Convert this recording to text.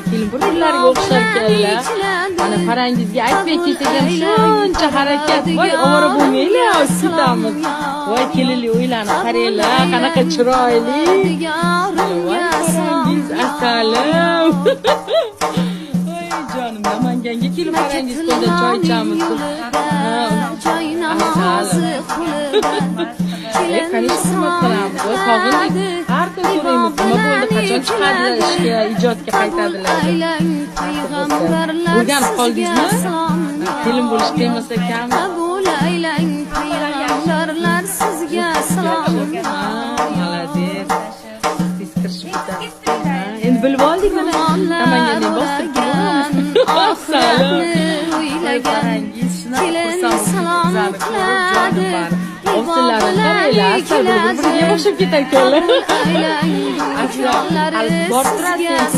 Keyin bir-birlariga o'xshar ekanlar. Mana parangizga aytmay kelsak ham shuncha harakat. Voy, ovora bo'lmanglar, ketamiz. Voy, kelinli o'ylanib qaranglar, qanaqa chiroyli. Voy, parangiz asalim. Voy, jonim, Namanganga kelib parangiz qo'yda choy ichamiz. Конечно, qilamiz. Voy, sog'indik. Har kun so'raymiz, nima bo'ldi, qachon chiqadilar ishga, ijodga qaytadilar. O'rganib qoldingizmi? Kelin bo'lish qiyin ekan. Молодец. Siz kirishib ketasiz. Endi bilib oldik mana. Namanganda bostirib Ovsinlarni qaranglar, bir-biriga o'xshab ketar ekanlar. Borib turasiz.